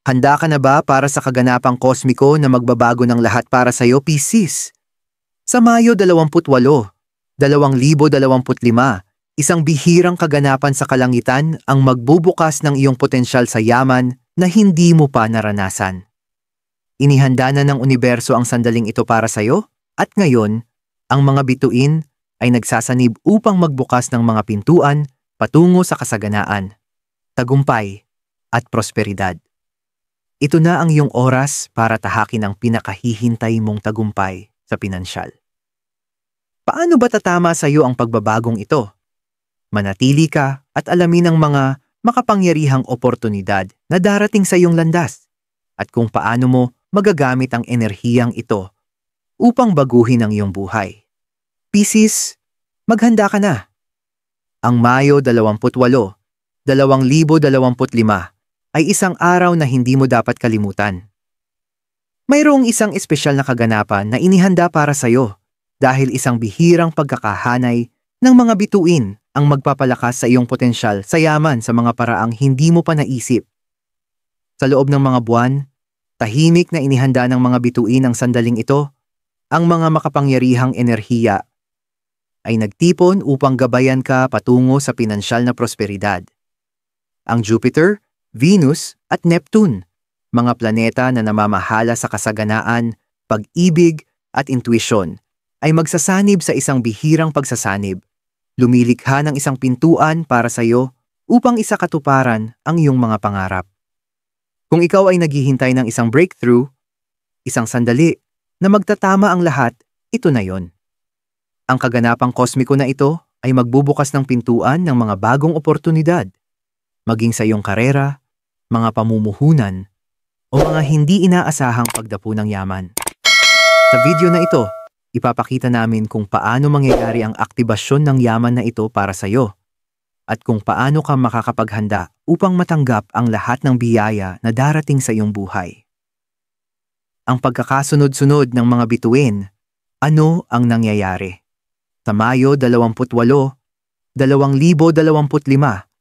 Handa ka na ba para sa kaganapang kosmiko na magbabago ng lahat para sa iyo, Piscis? Sa Mayo 28, 2025, isang bihirang kaganapan sa kalangitan ang magbubukas ng iyong potensyal sa yaman na hindi mo pa naranasan. Inihanda na ng universo ang sandaling ito para sa iyo at ngayon, ang mga bituin ay nagsasanib upang magbukas ng mga pintuan patungo sa kasaganaan, tagumpay at prosperidad. Ito na ang iyong oras para tahakin ang pinakahihintay mong tagumpay sa pinansyal. Paano ba tatama sa iyo ang pagbabagong ito? Manatili ka at alamin ang mga makapangyarihang oportunidad na darating sa iyong landas at kung paano mo magagamit ang enerhiyang ito upang baguhin ang iyong buhay. Piscis, maghanda ka na. Ang Mayo 28, 2025 ay isang araw na hindi mo dapat kalimutan. Mayroong isang espesyal na kaganapan na inihanda para sa iyo dahil isang bihirang pagkakahanay ng mga bituin ang magpapalakas sa iyong potensyal sa yaman sa mga paraang hindi mo pa naisip. Sa loob ng mga buwan, tahimik na inihanda ng mga bituin ang sandaling ito, ang mga makapangyarihang enerhiya ay nagtipon upang gabayan ka patungo sa pinansyal na prosperidad. Ang Jupiter, Venus at Neptune, mga planeta na namamahala sa kasaganaan, pag-ibig at intuisyon, ay magsasanib sa isang bihirang pagsasanib, lumilikha ng isang pintuan para sa iyo upang isakatuparan ang iyong mga pangarap. Kung ikaw ay naghihintay ng isang breakthrough, isang sandali na magtatama ang lahat, ito na yon. Ang kaganapang kosmiko na ito ay magbubukas ng pintuan ng mga bagong oportunidad, maging sa iyong karera, mga pamumuhunan, o mga hindi inaasahang pagdapo ng yaman. Sa video na ito, ipapakita namin kung paano mangyayari ang aktibasyon ng yaman na ito para sa iyo at kung paano ka makakapaghanda upang matanggap ang lahat ng biyaya na darating sa iyong buhay. Ang pagkakasunod-sunod ng mga bituin, ano ang nangyayari? Sa Mayo 28, 2025,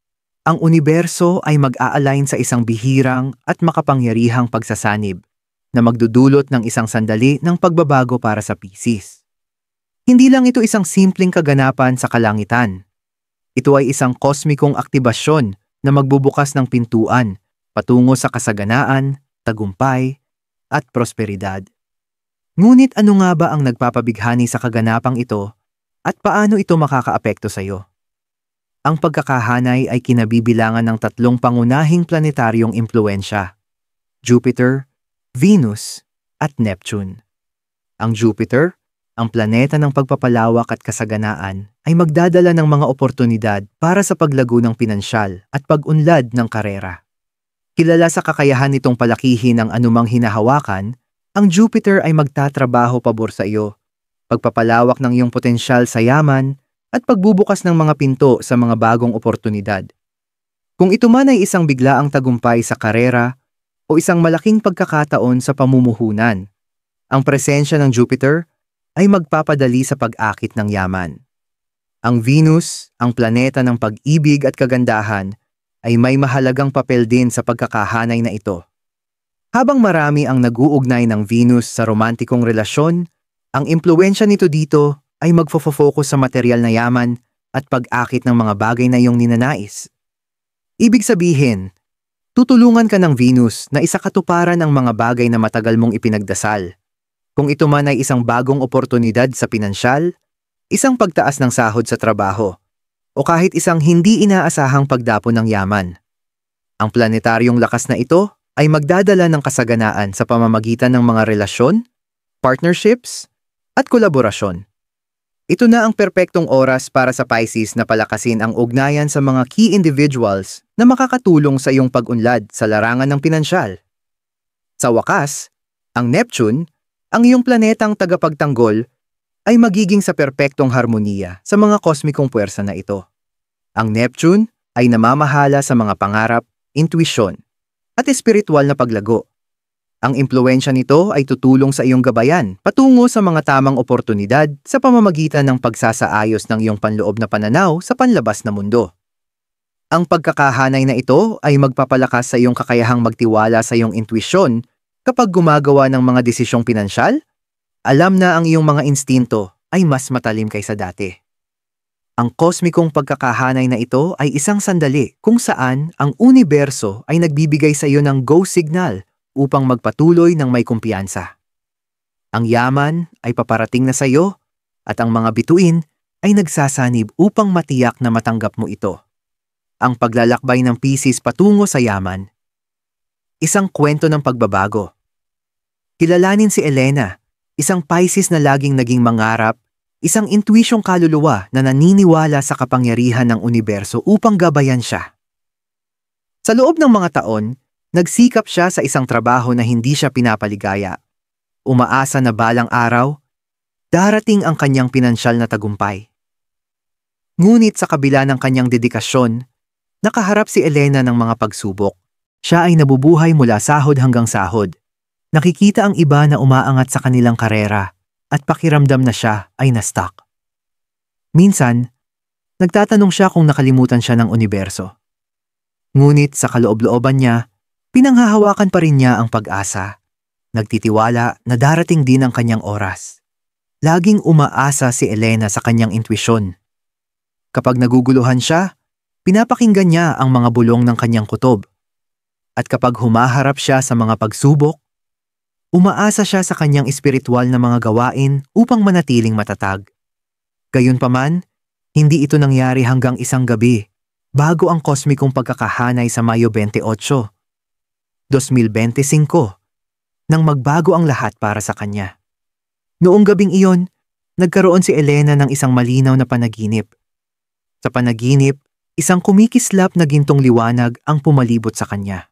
ang universo ay mag-a-align sa isang bihirang at makapangyarihang pagsasanib na magdudulot ng isang sandali ng pagbabago para sa Piscis. Hindi lang ito isang simpleng kaganapan sa kalangitan. Ito ay isang kosmikong aktibasyon na magbubukas ng pintuan patungo sa kasaganaan, tagumpay, at prosperidad. Ngunit ano nga ba ang nagpapabighani sa kaganapang ito at paano ito makakaapekto sa iyo? Ang pagkakahanay ay kinabibilangan ng tatlong pangunahing planetaryong impluensya: Jupiter, Venus, at Neptune. Ang Jupiter, ang planeta ng pagpapalawak at kasaganaan, ay magdadala ng mga oportunidad para sa paglago ng pinansyal at pag-unlad ng karera. Kilala sa kakayahan nitong palakihin ang anumang hinahawakan, ang Jupiter ay magtatrabaho pabor sa iyo, pagpapalawak ng iyong potensyal sa yaman, at pagbubukas ng mga pinto sa mga bagong oportunidad. Kung ito man ay isang biglaang tagumpay sa karera o isang malaking pagkakataon sa pamumuhunan, ang presensya ng Jupiter ay magpapadali sa pag-akit ng yaman. Ang Venus, ang planeta ng pag-ibig at kagandahan, ay may mahalagang papel din sa pagkakahanay na ito. Habang marami ang nag-uugnay ng Venus sa romantikong relasyon, ang impluwensya nito dito ay magfo-focus sa material na yaman at pag-akit ng mga bagay na iyong ninanais. Ibig sabihin, tutulungan ka ng Venus na isakatuparan ang mga bagay na matagal mong ipinagdasal. Kung ito man ay isang bagong oportunidad sa pinansyal, isang pagtaas ng sahod sa trabaho, o kahit isang hindi inaasahang pagdapo ng yaman. Ang planetaryong lakas na ito ay magdadala ng kasaganaan sa pamamagitan ng mga relasyon, partnerships, at kolaborasyon. Ito na ang perpektong oras para sa Pisces na palakasin ang ugnayan sa mga key individuals na makakatulong sa iyong pag-unlad sa larangan ng pinansyal. Sa wakas, ang Neptune, ang iyong planetang tagapagtanggol, ay magiging sa perpektong harmoniya sa mga kosmikong puwersa na ito. Ang Neptune ay namamahala sa mga pangarap, intuisyon, at espiritual na paglago. Ang impluwensya nito ay tutulong sa iyong gabayan patungo sa mga tamang oportunidad sa pamamagitan ng pagsasaayos ng iyong panloob na pananaw sa panlabas na mundo. Ang pagkakahanay na ito ay magpapalakas sa iyong kakayahang magtiwala sa iyong intuisyon kapag gumagawa ng mga desisyong pinansyal. Alam na ang iyong mga instinto ay mas matalim kaysa dati. Ang kosmikong pagkakahanay na ito ay isang sandali kung saan ang universo ay nagbibigay sa iyo ng go signal upang magpatuloy ng may kumpiyansa. Ang yaman ay paparating na sa iyo at ang mga bituin ay nagsasanib upang matiyak na matanggap mo ito. Ang paglalakbay ng Pisces patungo sa yaman. Isang kwento ng pagbabago. Kilalanin si Elena, isang Pisces na laging naging mangarap, isang intuisyong kaluluwa na naniniwala sa kapangyarihan ng universo upang gabayan siya. Sa loob ng mga taon, nagsikap siya sa isang trabaho na hindi siya pinapaligaya. Umaasa na balang araw, darating ang kanyang pinansyal na tagumpay. Ngunit sa kabila ng kanyang dedikasyon, nakaharap si Elena ng mga pagsubok. Siya ay nabubuhay mula sahod hanggang sahod. Nakikita ang iba na umaangat sa kanilang karera at pakiramdam na siya ay na-stuck. Minsan, nagtatanong siya kung nakalimutan siya ng universo. Ngunit sa kaloob-looban niya, pinanghahawakan pa rin niya ang pag-asa. Nagtitiwala na darating din ang kanyang oras. Laging umaasa si Elena sa kanyang intuisyon. Kapag naguguluhan siya, pinapakinggan niya ang mga bulong ng kanyang kutob. At kapag humaharap siya sa mga pagsubok, umaasa siya sa kanyang espiritual na mga gawain upang manatiling matatag. Gayunpaman, hindi ito nangyari hanggang isang gabi, bago ang kosmikong pagkakahanay sa Mayo 28, 2025, nang magbago ang lahat para sa kanya. Noong gabing iyon, nagkaroon si Elena ng isang malinaw na panaginip. Sa panaginip, isang kumikislap na gintong liwanag ang pumalibot sa kanya.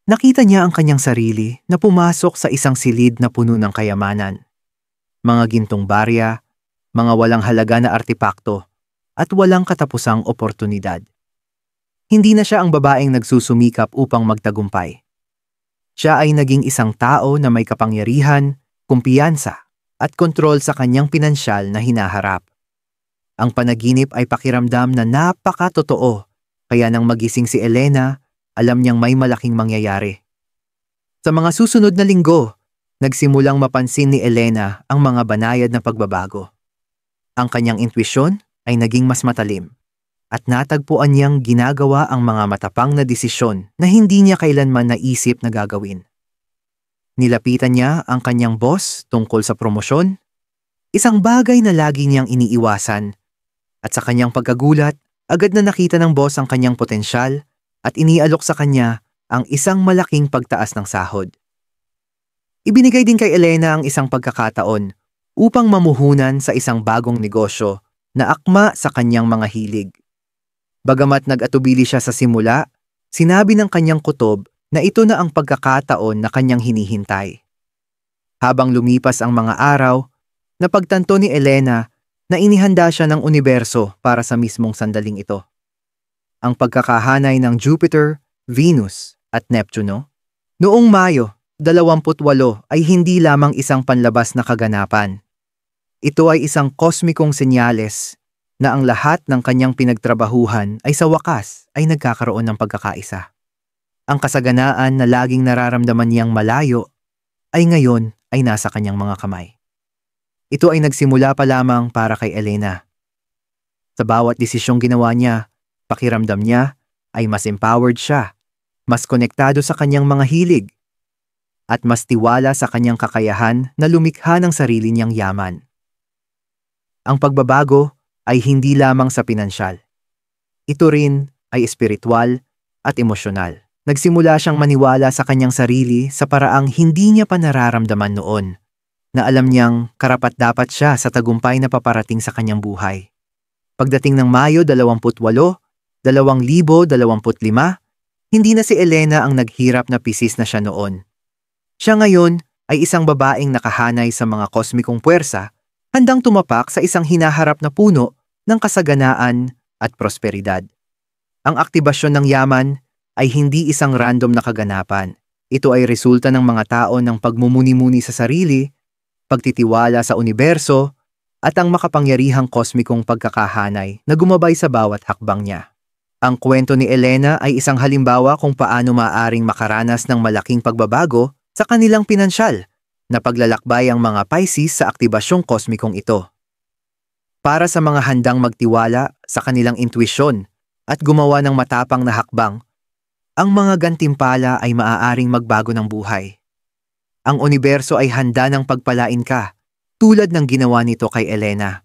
Nakita niya ang kanyang sarili na pumasok sa isang silid na puno ng kayamanan. Mga gintong barya, mga walang halaga na artipakto, at walang katapusang oportunidad. Hindi na siya ang babaeng nagsusumikap upang magtagumpay. Siya ay naging isang tao na may kapangyarihan, kumpiyansa, at kontrol sa kanyang pinansyal na hinaharap. Ang panaginip ay pakiramdam na napakatotoo, kaya nang magising si Elena, alam niyang may malaking mangyayari. Sa mga susunod na linggo, nagsimulang mapansin ni Elena ang mga banayad na pagbabago. Ang kanyang intuisyon ay naging mas matalim, at natagpuan niyang ginagawa ang mga matapang na desisyon na hindi niya kailanman naisip na gagawin. Nilapitan niya ang kanyang boss tungkol sa promosyon, isang bagay na lagi niyang iniiwasan, at sa kanyang pagkagulat, agad na nakita ng boss ang kanyang potensyal at inialok sa kanya ang isang malaking pagtaas ng sahod. Ibinigay din kay Elena ang isang pagkakataon upang mamuhunan sa isang bagong negosyo na akma sa kanyang mga hilig. Bagamat nag-atubili siya sa simula, sinabi ng kanyang kutob na ito na ang pagkakataon na kanyang hinihintay. Habang lumipas ang mga araw, napagtanto ni Elena na inihanda siya ng universo para sa mismong sandaling ito. Ang pagkakahanay ng Jupiter, Venus at Neptuno noong Mayo 28 ay hindi lamang isang panlabas na kaganapan. Ito ay isang kosmikong senyales na ang lahat ng kanyang pinagtrabahuhan ay sa wakas ay nagkakaroon ng pagkakaisa. Ang kasaganaan na laging nararamdaman niyang malayo ay ngayon ay nasa kanyang mga kamay. Ito ay nagsimula pa lamang para kay Elena. Sa bawat desisyong ginawa niya, pakiramdam niya ay mas empowered siya, mas konektado sa kanyang mga hilig, at mas tiwala sa kanyang kakayahan na lumikha ng sarili niyang yaman. Ang pagbabago ay hindi lamang sa pinansyal. Ito rin ay espiritual at emosyonal. Nagsimula siyang maniwala sa kanyang sarili sa paraang hindi niya pa nararamdaman noon, na alam niyang karapat-dapat siya sa tagumpay na paparating sa kanyang buhay. Pagdating ng Mayo 28, 2025, hindi na si Elena ang naghirap na Pisces na siya noon. Siya ngayon ay isang babaeng nakahanay sa mga kosmikong puwersa, handang tumapak sa isang hinaharap na puno ng kasaganaan at prosperidad. Ang aktibasyon ng yaman ay hindi isang random na kaganapan. Ito ay resulta ng mga tao ng pagmumuni-muni sa sarili, pagtitiwala sa universo, at ang makapangyarihang kosmikong pagkakahanay na gumabay sa bawat hakbang niya. Ang kwento ni Elena ay isang halimbawa kung paano maaaring makaranas ng malaking pagbabago sa kanilang pinansyal na paglalakbay ang mga Pisces sa aktibasyong kosmikong ito. Para sa mga handang magtiwala sa kanilang intuisyon at gumawa ng matapang na hakbang, ang mga gantimpala ay maaaring magbago ng buhay. Ang universo ay handa ng pagpalain ka, tulad ng ginawa nito kay Elena.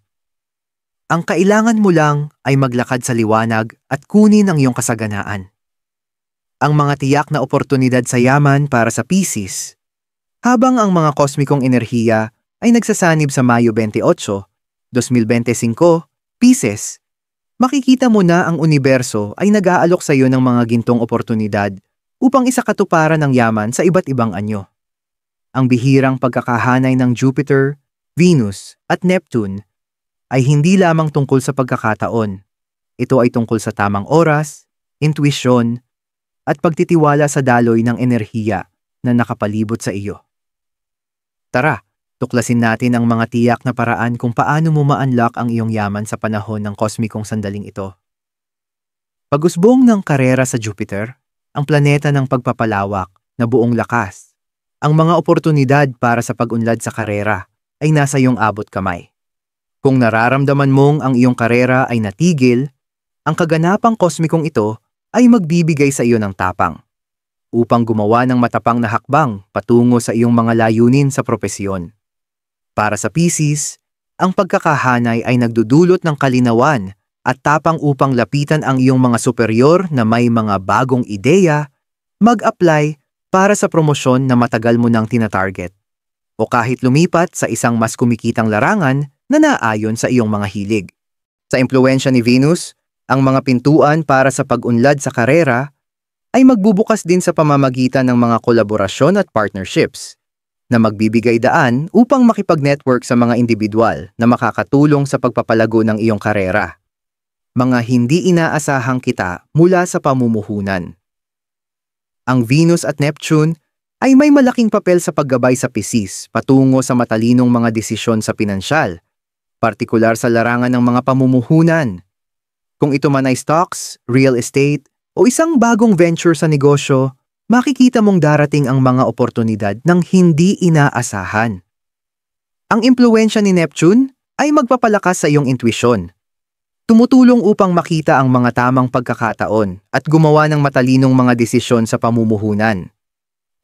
Ang kailangan mo lang ay maglakad sa liwanag at kunin ang iyong kasaganaan. Ang mga tiyak na oportunidad sa yaman para sa Pisces, habang ang mga kosmikong enerhiya ay nagsasanib sa Mayo 28, 2025, Pisces, makikita mo na ang universo ay nag-aalok sa iyo ng mga gintong oportunidad upang isakatuparan ang yaman sa iba't ibang anyo. Ang bihirang pagkakahanay ng Jupiter, Venus at Neptune ay hindi lamang tungkol sa pagkakataon. Ito ay tungkol sa tamang oras, intuisyon, at pagtitiwala sa daloy ng enerhiya na nakapalibot sa iyo. Tara, tuklasin natin ang mga tiyak na paraan kung paano mo ma-unlock ang iyong yaman sa panahon ng kosmikong sandaling ito. Pag-usbong ng karera sa Jupiter, ang planeta ng pagpapalawak na buong lakas. Ang mga oportunidad para sa pag-unlad sa karera ay nasa iyong abot kamay. Kung nararamdaman mong ang iyong karera ay natigil, ang kaganapang kosmikong ito ay magbibigay sa iyo ng tapang upang gumawa ng matapang na hakbang patungo sa iyong mga layunin sa propesyon. Para sa Pisces, ang pagkakahanay ay nagdudulot ng kalinawan at tapang upang lapitan ang iyong mga superior na may mga bagong ideya, mag-apply para sa promosyon na matagal mo nang tinatarget, o kahit lumipat sa isang mas kumikitang larangan na naayon sa iyong mga hilig. Sa impluwensya ni Venus, ang mga pintuan para sa pag-unlad sa karera ay magbubukas din sa pamamagitan ng mga kolaborasyon at partnerships na magbibigay daan upang makipag-network sa mga individual na makakatulong sa pagpapalago ng iyong karera. Mga hindi inaasahang kita mula sa pamumuhunan. Ang Venus at Neptune ay may malaking papel sa paggabay sa Pisces patungo sa matalinong mga desisyon sa pinansyal, partikular sa larangan ng mga pamumuhunan. Kung ito man ay stocks, real estate, o isang bagong venture sa negosyo, makikita mong darating ang mga oportunidad ng hindi inaasahan. Ang impluwensya ni Neptune ay magpapalakas sa iyong intuisyon. Tumutulong upang makita ang mga tamang pagkakataon at gumawa ng matalinong mga desisyon sa pamumuhunan.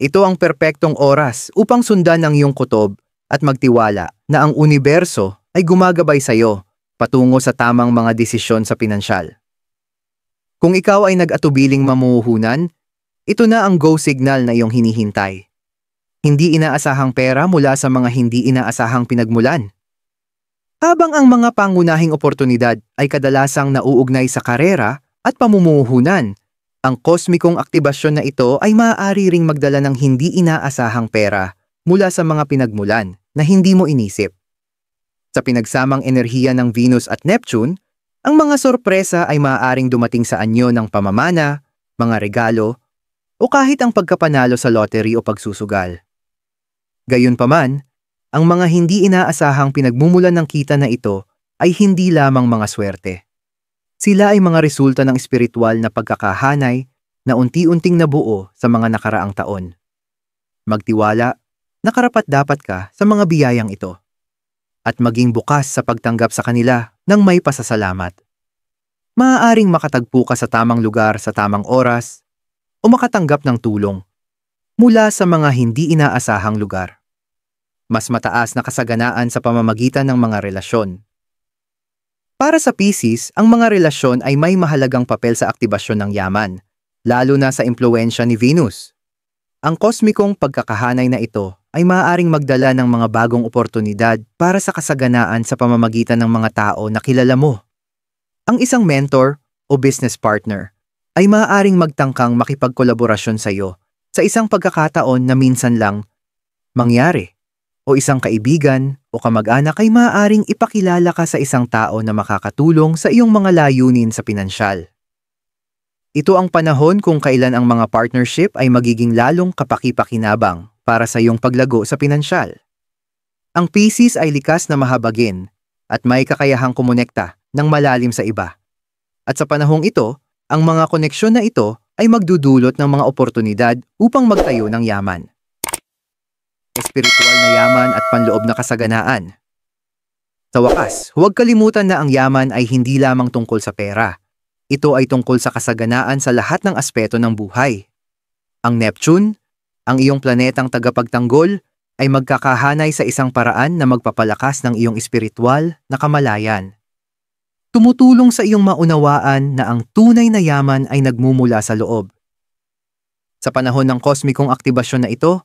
Ito ang perpektong oras upang sundan ang iyong kutob at magtiwala na ang universo ay gumagabay sa iyo patungo sa tamang mga desisyon sa pinansyal. Kung ikaw ay nag-atubiling mamumuhunan, ito na ang go signal na iyong hinihintay. Hindi inaasahang pera mula sa mga hindi inaasahang pinagmulan. Habang ang mga pangunahing oportunidad ay kadalasang nauugnay sa karera at pamumuhunan, ang kosmikong aktibasyon na ito ay maaari ring magdala ng hindi inaasahang pera mula sa mga pinagmulan na hindi mo inisip. Sa pinagsamang enerhiya ng Venus at Neptune, ang mga sorpresa ay maaaring dumating sa anyo ng pamamana, mga regalo, o kahit ang pagkapanalo sa lottery o pagsusugal. Gayunpaman, ang mga hindi inaasahang pinagmumulan ng kita na ito ay hindi lamang mga swerte. Sila ay mga resulta ng espiritual na pagkakahanay na unti-unting nabuo sa mga nakaraang taon. Magtiwala na karapat-dapat ka sa mga biyayang ito at maging bukas sa pagtanggap sa kanila ng may pasasalamat. Maaaring makatagpo ka sa tamang lugar sa tamang oras o makatanggap ng tulong mula sa mga hindi inaasahang lugar. Mas mataas na kasaganaan sa pamamagitan ng mga relasyon. Para sa Pisces, ang mga relasyon ay may mahalagang papel sa aktibasyon ng yaman, lalo na sa impluwensya ni Venus. Ang kosmikong pagkakahanay na ito ay maaaring magdala ng mga bagong oportunidad para sa kasaganaan sa pamamagitan ng mga tao na kilala mo. Ang isang mentor o business partner ay maaaring magtangkang makipagkolaborasyon sa iyo sa isang pagkakataon na minsan lang mangyari, o isang kaibigan o kamag-anak ay maaaring ipakilala ka sa isang tao na makakatulong sa iyong mga layunin sa pinansyal. Ito ang panahon kung kailan ang mga partnership ay magiging lalong kapaki-pakinabang para sa iyong paglago sa pinansyal. Ang Pisces ay likas na mahabagin at may kakayahang kumonekta ng malalim sa iba. At sa panahong ito, Ang mga koneksyon na ito ay magdudulot ng mga oportunidad upang magtayo ng yaman. Espiritual na yaman at panloob na kasaganaan. Sa wakas, huwag kalimutan na ang yaman ay hindi lamang tungkol sa pera. Ito ay tungkol sa kasaganaan sa lahat ng aspeto ng buhay. Ang Neptune, ang iyong planetang tagapagtanggol, ay magkakahanay sa isang paraan na magpapalakas ng iyong espiritual na kamalayan. Tumutulong sa iyong maunawaan na ang tunay na yaman ay nagmumula sa loob. Sa panahon ng kosmikong aktibasyon na ito,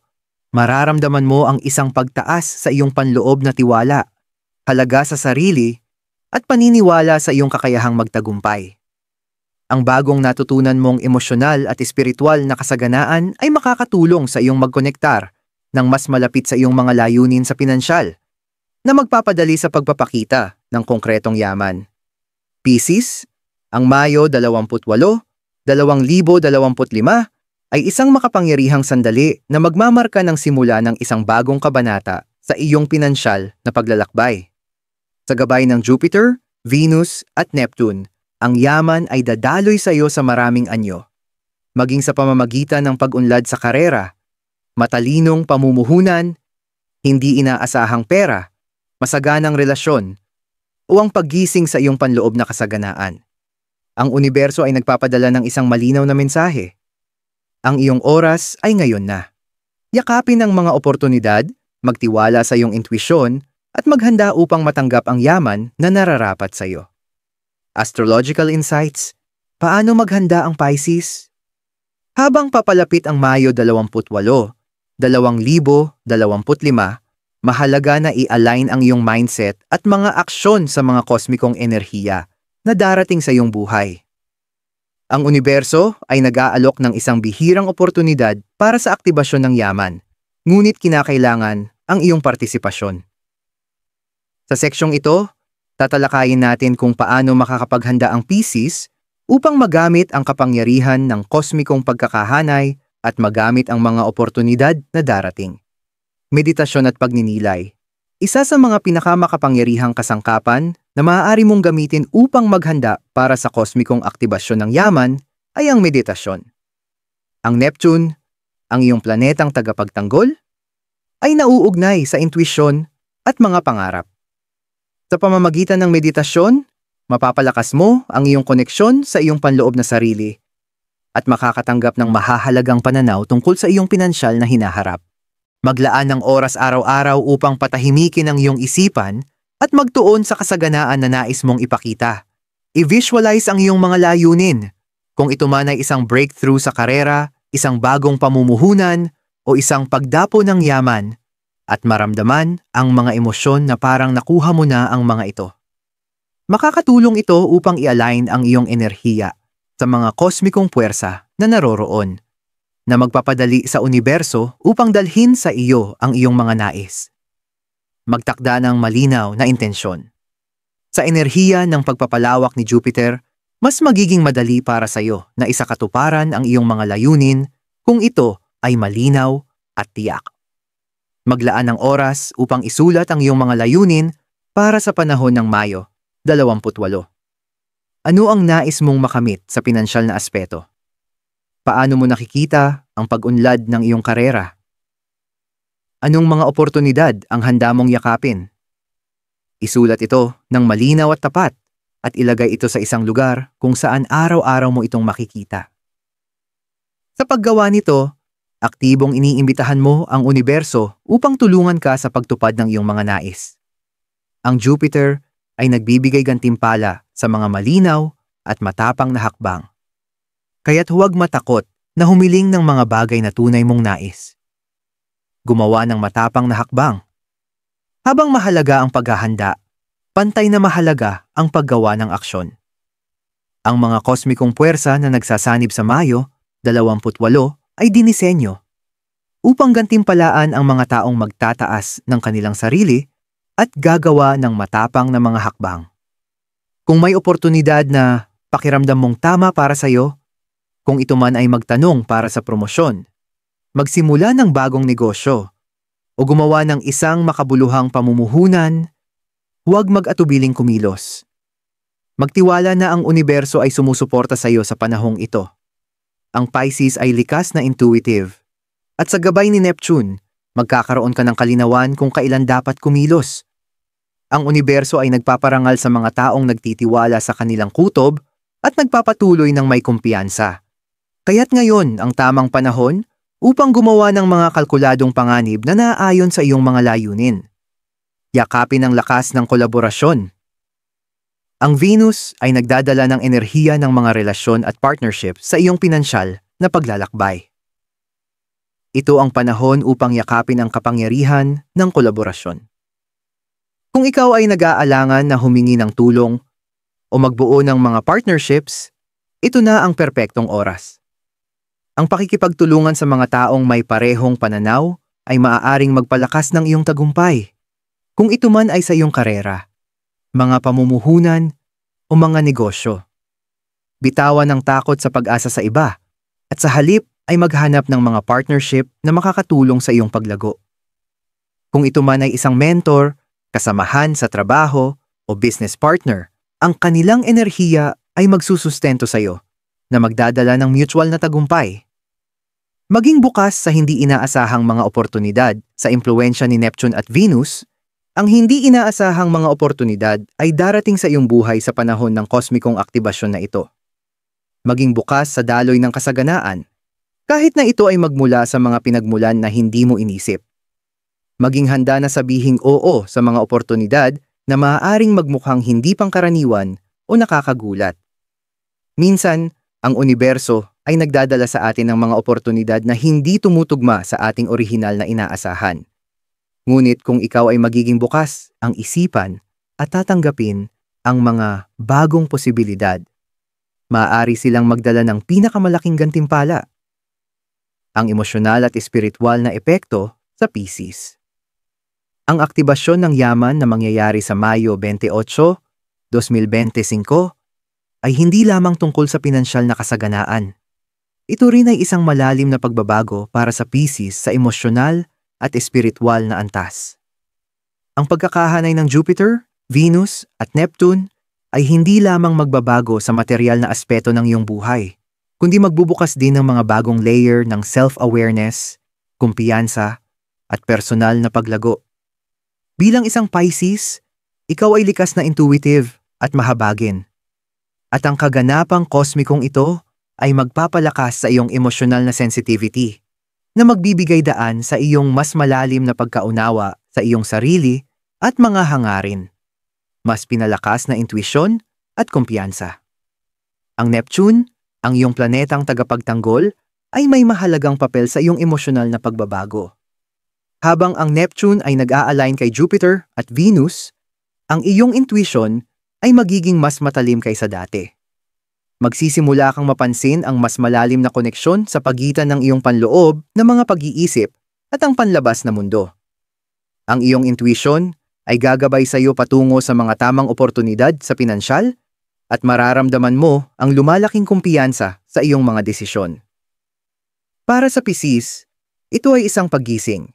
mararamdaman mo ang isang pagtaas sa iyong panloob na tiwala, halaga sa sarili, at paniniwala sa iyong kakayahang magtagumpay. Ang bagong natutunan mong emosyonal at espiritual na kasaganaan ay makakatulong sa iyong magkonektar ng mas malapit sa iyong mga layunin sa pinansyal, na magpapadali sa pagpapakita ng konkretong yaman. Pisces, ang Mayo 28, 2025 ay isang makapangyarihang sandali na magmamarka ng simula ng isang bagong kabanata sa iyong pinansyal na paglalakbay. Sa gabay ng Jupiter, Venus at Neptune, ang yaman ay dadaloy sa iyo sa maraming anyo. Maging sa pamamagitan ng pag-unlad sa karera, matalinong pamumuhunan, hindi inaasahang pera, masaganang relasyon, o ang paggising sa iyong panloob na kasaganaan. Ang universo ay nagpapadala ng isang malinaw na mensahe. Ang iyong oras ay ngayon na. Yakapin ang mga oportunidad, magtiwala sa iyong intuisyon, at maghanda upang matanggap ang yaman na nararapat sa iyo. Astrological Insights, paano maghanda ang Pisces? Habang papalapit ang Mayo 28, 2025, mahalaga na i-align ang iyong mindset at mga aksyon sa mga kosmikong enerhiya na darating sa iyong buhay. Ang universo ay nag-aalok ng isang bihirang oportunidad para sa aktibasyon ng yaman, ngunit kinakailangan ang iyong partisipasyon. Sa seksyong ito, tatalakayin natin kung paano makakapaghanda ang Pisces upang magamit ang kapangyarihan ng kosmikong pagkakahanay at magamit ang mga oportunidad na darating. Meditasyon at pagninilay. Isa sa mga pinakamakapangyarihang kasangkapan na maaari mong gamitin upang maghanda para sa kosmikong aktibasyon ng yaman ay ang meditasyon. Ang Neptune, ang iyong planetang tagapagtanggol, ay nauugnay sa intuisyon at mga pangarap. Sa pamamagitan ng meditasyon, mapapalakas mo ang iyong koneksyon sa iyong panloob na sarili at makakatanggap ng mahahalagang pananaw tungkol sa iyong pinansyal na hinaharap. Maglaan ng oras araw-araw upang patahimikin ang iyong isipan at magtuon sa kasaganaan na nais mong ipakita. I-visualize ang iyong mga layunin, kung ito man ay isang breakthrough sa karera, isang bagong pamumuhunan, o isang pagdapo ng yaman, at maramdaman ang mga emosyon na parang nakuha mo na ang mga ito. Makakatulong ito upang i-align ang iyong enerhiya sa mga kosmikong puwersa na naroroon, na magpapadali sa universo upang dalhin sa iyo ang iyong mga nais. Magtakda ng malinaw na intensyon. Sa enerhiya ng pagpapalawak ni Jupiter, mas magiging madali para sa iyo na isakatuparan ang iyong mga layunin kung ito ay malinaw at tiyak. Maglaan ng oras upang isulat ang iyong mga layunin para sa panahon ng Mayo 28. Ano ang nais mong makamit sa pinansyal na aspeto? Paano mo nakikita ang pag-unlad ng iyong karera? Anong mga oportunidad ang handa mong yakapin? Isulat ito ng malinaw at tapat at ilagay ito sa isang lugar kung saan araw-araw mo itong makikita. Sa paggawa nito, aktibong iniimbitahan mo ang universo upang tulungan ka sa pagtupad ng iyong mga nais. Ang Jupiter ay nagbibigay gantimpala sa mga malinaw at matapang na hakbang. Kaya't huwag matakot na humiling ng mga bagay na tunay mong nais. Gumawa ng matapang na hakbang. Habang mahalaga ang paghahanda, pantay na mahalaga ang paggawa ng aksyon. Ang mga kosmikong puwersa na nagsasanib sa Mayo 28 ay dinisenyo upang gantimpalaan ang mga taong magtataas ng kanilang sarili at gagawa ng matapang na mga hakbang. Kung may oportunidad na pakiramdam mong tama para sa iyo, kung ito man ay magtanong para sa promosyon, magsimula ng bagong negosyo, o gumawa ng isang makabuluhang pamumuhunan, huwag mag-atubiling kumilos. Magtiwala na ang universo ay sumusuporta sa iyo sa panahong ito. Ang Pisces ay likas na intuitive. At sa gabay ni Neptune, magkakaroon ka ng kalinawan kung kailan dapat kumilos. Ang universo ay nagpaparangal sa mga taong nagtitiwala sa kanilang kutob at nagpapatuloy ng may kumpiyansa. Kaya't ngayon ang tamang panahon upang gumawa ng mga kalkuladong panganib na naaayon sa iyong mga layunin. Yakapin ang lakas ng kolaborasyon. Ang Venus ay nagdadala ng enerhiya ng mga relasyon at partnership sa iyong pinansyal na paglalakbay. Ito ang panahon upang yakapin ang kapangyarihan ng kolaborasyon. Kung ikaw ay nag-aalangan na humingi ng tulong o magbuo ng mga partnerships, ito na ang perpektong oras. Ang pakikipagtulungan sa mga taong may parehong pananaw ay maaaring magpalakas ng iyong tagumpay. Kung ito man ay sa iyong karera, mga pamumuhunan o mga negosyo. Bitawan ang takot sa pag-asa sa iba at sa halip ay maghanap ng mga partnership na makakatulong sa iyong paglago. Kung ito man ay isang mentor, kasamahan sa trabaho o business partner, ang kanilang enerhiya ay magsusustento sa iyo na magdadala ng mutual na tagumpay. Maging bukas sa hindi inaasahang mga oportunidad sa impluwensya ni Neptune at Venus. Ang hindi inaasahang mga oportunidad ay darating sa iyong buhay sa panahon ng kosmikong aktibasyon na ito. Maging bukas sa daloy ng kasaganaan, kahit na ito ay magmula sa mga pinagmulan na hindi mo inisip. Maging handa na sabihing oo sa mga oportunidad na maaaring magmukhang hindi pangkaraniwan o nakakagulat. Minsan, ang universo ay nagdadala sa atin ng mga oportunidad na hindi tumutugma sa ating orihinal na inaasahan. Ngunit kung ikaw ay magiging bukas ang isipan at tatanggapin ang mga bagong posibilidad, maaari silang magdala ng pinakamalaking gantimpala. Ang emosyonal at espiritual na epekto sa Pisces. Ang aktibasyon ng yaman na mangyayari sa Mayo 28, 2025 ay hindi lamang tungkol sa pinansyal na kasaganaan. Ito rin ay isang malalim na pagbabago para sa Pisces sa emosyonal at espiritual na antas. Ang pagkakahanay ng Jupiter, Venus at Neptune ay hindi lamang magbabago sa material na aspeto ng iyong buhay, kundi magbubukas din ng mga bagong layer ng self-awareness, kumpiyansa at personal na paglago. Bilang isang Pisces, ikaw ay likas na intuitive at mahabagin. At ang kaganapang kosmikong ito ay magpapalakas sa iyong emosyonal na sensitivity, na magbibigay daan sa iyong mas malalim na pagkaunawa sa iyong sarili at mga hangarin. Mas pinalakas na intuisyon at kumpiyansa. Ang Neptune, ang iyong planetang tagapagtanggol, ay may mahalagang papel sa iyong emosyonal na pagbabago. Habang ang Neptune ay nag-a-align kay Jupiter at Venus, ang iyong intuition ay magiging mas matalim kaysa dati. Magsisimula kang mapansin ang mas malalim na koneksyon sa pagitan ng iyong panloob na mga pag-iisip at ang panlabas na mundo. Ang iyong intuition ay gagabay sa iyo patungo sa mga tamang oportunidad sa pinansyal at mararamdaman mo ang lumalaking kumpiyansa sa iyong mga desisyon. Para sa Pisces, ito ay isang paggising.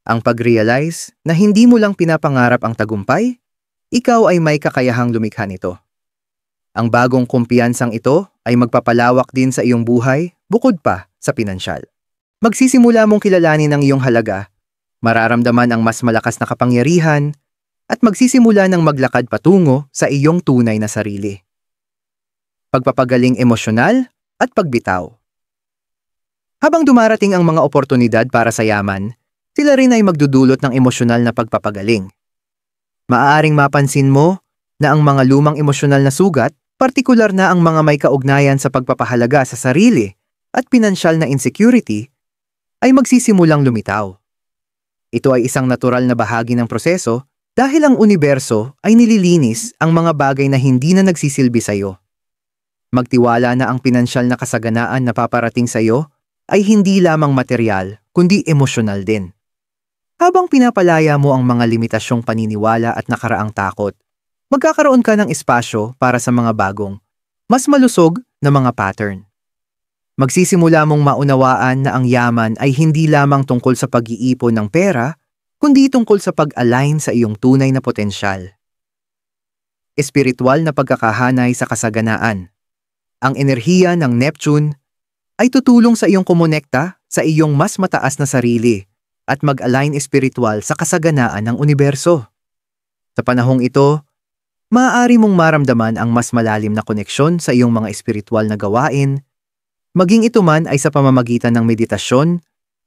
Ang pag-realize na hindi mo lang pinapangarap ang tagumpay, ikaw ay may kakayahang lumikha nito. Ang bagong kumpiyansang ito ay magpapalawak din sa iyong buhay bukod pa sa pinansyal. Magsisimula mong kilalanin ang iyong halaga, mararamdaman ang mas malakas na kapangyarihan, at magsisimula ng maglakad patungo sa iyong tunay na sarili. Pagpapagaling emosyonal at pagbitaw. Habang dumarating ang mga oportunidad para sa yaman, sila rin ay magdudulot ng emosyonal na pagpapagaling. Maaaring mapansin mo na ang mga lumang emosyonal na sugat, partikular na ang mga may kaugnayan sa pagpapahalaga sa sarili at pinansyal na insecurity, ay magsisimulang lumitaw. Ito ay isang natural na bahagi ng proseso dahil ang universo ay nililinis ang mga bagay na hindi na nagsisilbi sa iyo. Magtiwala na ang pinansyal na kasaganaan na paparating sa iyo ay hindi lamang material kundi emosyonal din. Habang pinapalaya mo ang mga limitasyong paniniwala at nakaraang takot, magkakaroon ka ng espasyo para sa mga bagong, mas malusog na mga pattern. Magsisimula mong maunawaan na ang yaman ay hindi lamang tungkol sa pag-iipon ng pera, kundi tungkol sa pag-align sa iyong tunay na potensyal. espiritual na pagkakahanay sa kasaganaan. Ang enerhiya ng Neptune ay tutulong sa iyong kumonekta sa iyong mas mataas na sarili at mag-align espiritual sa kasaganaan ng universo. Sa panahong ito, maaari mong maramdaman ang mas malalim na koneksyon sa iyong mga espiritual na gawain, maging ito man ay sa pamamagitan ng meditasyon,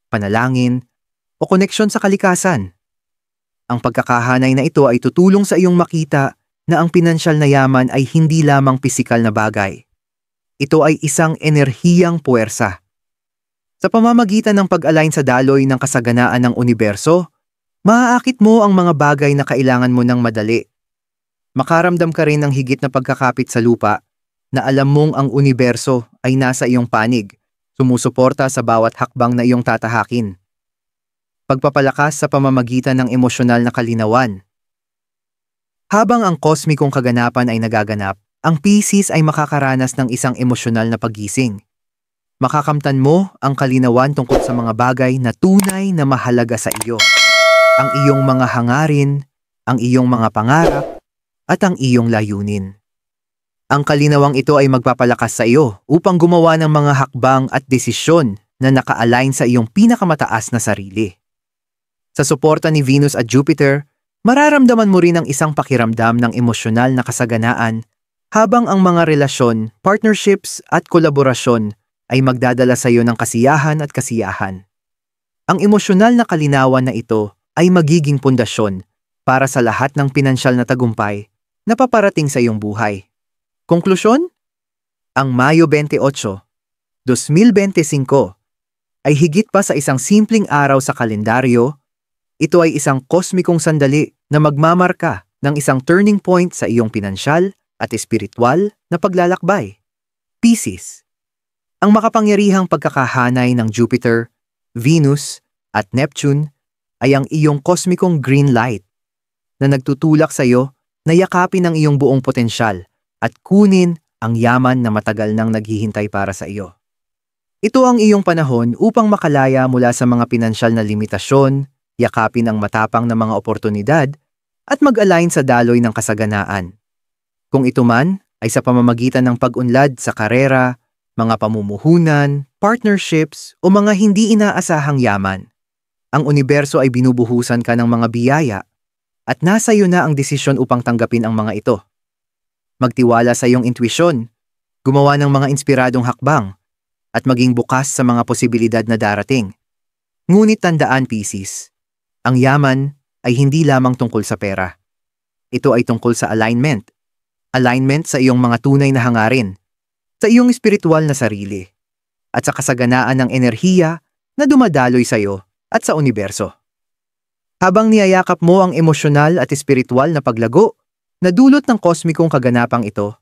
panalangin, o koneksyon sa kalikasan. Ang pagkakahanay na ito ay tutulong sa iyong makita na ang pinansyal na yaman ay hindi lamang pisikal na bagay. Ito ay isang enerhiyang puwersa. Sa pamamagitan ng pag-align sa daloy ng kasaganaan ng universo, maaakit mo ang mga bagay na kailangan mo ng madali. Makaramdam ka rin ng higit na pagkakapit sa lupa na alam mong ang universo ay nasa iyong panig, sumusuporta sa bawat hakbang na iyong tatahakin. Pagpapalakas sa pamamagitan ng emosyonal na kalinawan. Habang ang kosmikong kaganapan ay nagaganap, ang Pisces ay makakaranas ng isang emosyonal na paggising. Makakamtan mo ang kalinawan tungkol sa mga bagay na tunay na mahalaga sa iyo. Ang iyong mga hangarin, ang iyong mga pangarap, at ang iyong layunin. Ang kalinawang ito ay magpapalakas sa iyo upang gumawa ng mga hakbang at desisyon na naka-align sa iyong pinakamataas na sarili. Sa suporta ni Venus at Jupiter, mararamdaman mo rin ang isang pakiramdam ng emosyonal na kasaganaan habang ang mga relasyon, partnerships at kolaborasyon ay magdadala sa iyo ng kasiyahan at kasiyahan. Ang emosyonal na kalinawan na ito ay magiging pundasyon para sa lahat ng pinansyal na tagumpay na paparating sa iyong buhay. Konklusyon? Ang Mayo 28, 2025 ay higit pa sa isang simpleng araw sa kalendaryo. Ito ay isang kosmikong sandali na magmamarka ng isang turning point sa iyong pinansyal at espiritual na paglalakbay. Pisces. Ang makapangyarihang pagkakahanay ng Jupiter, Venus, at Neptune ay ang iyong kosmikong green light na nagtutulak sa iyo na yakapin ang iyong buong potensyal at kunin ang yaman na matagal nang naghihintay para sa iyo. Ito ang iyong panahon upang makalaya mula sa mga pinansyal na limitasyon, yakapin ang matapang na mga oportunidad, at mag-align sa daloy ng kasaganaan. Kung ito man ay sa pamamagitan ng pag-unlad sa karera, mga pamumuhunan, partnerships, o mga hindi inaasahang yaman, ang universo ay binubuhusan ka ng mga biyaya at nasa iyo na ang desisyon upang tanggapin ang mga ito. Magtiwala sa iyong intuisyon, gumawa ng mga inspiradong hakbang, at maging bukas sa mga posibilidad na darating. Ngunit tandaan, Pisces, ang yaman ay hindi lamang tungkol sa pera. Ito ay tungkol sa alignment. Alignment sa iyong mga tunay na hangarin, sa iyong espiritual na sarili, at sa kasaganaan ng enerhiya na dumadaloy sa iyo at sa universo. Habang niyayakap mo ang emosyonal at espiritual na paglago na dulot ng kosmikong kaganapang ito,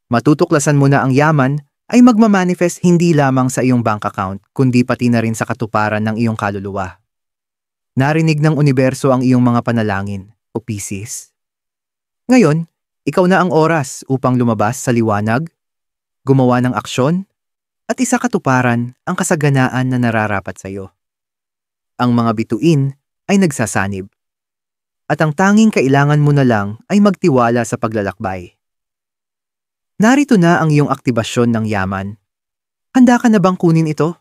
matutuklasan mo na ang yaman ay magmamanifest hindi lamang sa iyong bank account kundi pati na rin sa katuparan ng iyong kaluluwa. Narinig ng universo ang iyong mga panalangin, o Pisces. Ngayon, ikaw na ang oras upang lumabas sa liwanag, gumawa ng aksyon, at isa katuparan ang kasaganaan na nararapat sa iyo. Ang mga bituin ay nagsasanib, at ang tanging kailangan mo na lang ay magtiwala sa paglalakbay. Narito na ang iyong aktibasyon ng yaman. Handa ka na bang kunin ito?